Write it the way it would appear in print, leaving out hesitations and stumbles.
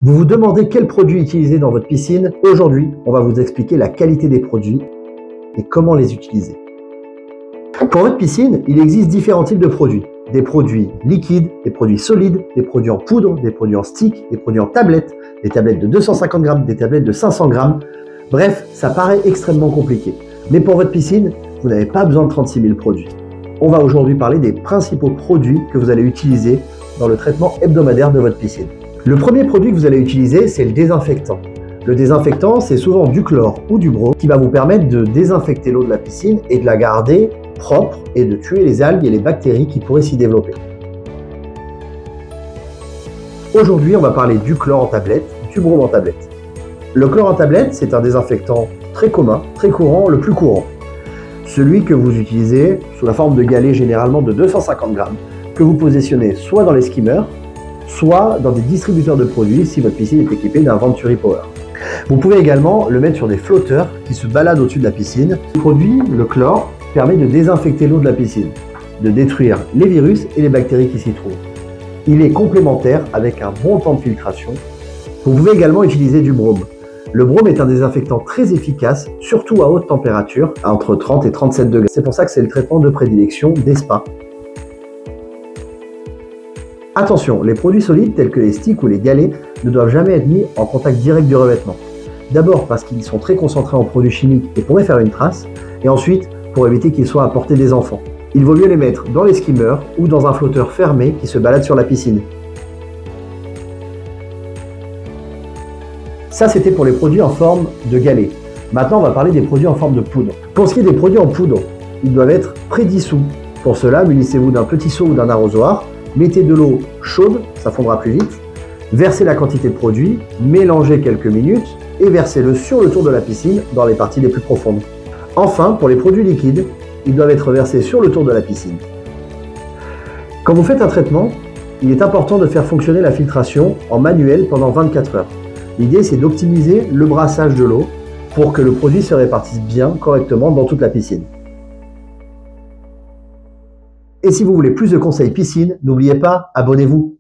Vous vous demandez quel produit utiliser dans votre piscine? Aujourd'hui, on va vous expliquer la qualité des produits et comment les utiliser. Pour votre piscine, il existe différents types de produits. Des produits liquides, des produits solides, des produits en poudre, des produits en stick, des produits en tablettes, des tablettes de 250 grammes, des tablettes de 500 grammes. Bref, ça paraît extrêmement compliqué. Mais pour votre piscine, vous n'avez pas besoin de 36 000 produits. On va aujourd'hui parler des principaux produits que vous allez utiliser dans le traitement hebdomadaire de votre piscine. Le premier produit que vous allez utiliser, c'est le désinfectant. Le désinfectant, c'est souvent du chlore ou du brome qui va vous permettre de désinfecter l'eau de la piscine et de la garder propre et de tuer les algues et les bactéries qui pourraient s'y développer. Aujourd'hui, on va parler du chlore en tablette, du brome en tablette. Le chlore en tablette, c'est un désinfectant très commun, très courant, le plus courant. Celui que vous utilisez sous la forme de galets généralement de 250 grammes, que vous positionnez soit dans les skimmers, soit dans des distributeurs de produits si votre piscine est équipée d'un Venturi Power. Vous pouvez également le mettre sur des flotteurs qui se baladent au-dessus de la piscine. Le produit, le chlore, permet de désinfecter l'eau de la piscine, de détruire les virus et les bactéries qui s'y trouvent. Il est complémentaire avec un bon temps de filtration. Vous pouvez également utiliser du brome. Le brome est un désinfectant très efficace, surtout à haute température, à entre 30 et 37 degrés. C'est pour ça que c'est le traitement de prédilection des spas. Attention, les produits solides tels que les sticks ou les galets ne doivent jamais être mis en contact direct du revêtement. D'abord parce qu'ils sont très concentrés en produits chimiques et pourraient faire une trace, et ensuite pour éviter qu'ils soient à portée des enfants. Il vaut mieux les mettre dans les skimmers ou dans un flotteur fermé qui se balade sur la piscine. Ça, c'était pour les produits en forme de galets. Maintenant, on va parler des produits en forme de poudre. Pour ce qui est des produits en poudre, ils doivent être prédissous. Pour cela, munissez-vous d'un petit seau ou d'un arrosoir. Mettez de l'eau chaude, ça fondra plus vite. Versez la quantité de produit, mélangez quelques minutes et versez-le sur le tour de la piscine dans les parties les plus profondes. Enfin, pour les produits liquides, ils doivent être versés sur le tour de la piscine. Quand vous faites un traitement, il est important de faire fonctionner la filtration en manuel pendant 24 heures. L'idée, c'est d'optimiser le brassage de l'eau pour que le produit se répartisse bien, correctement dans toute la piscine. Et si vous voulez plus de conseils piscine, n'oubliez pas, abonnez-vous.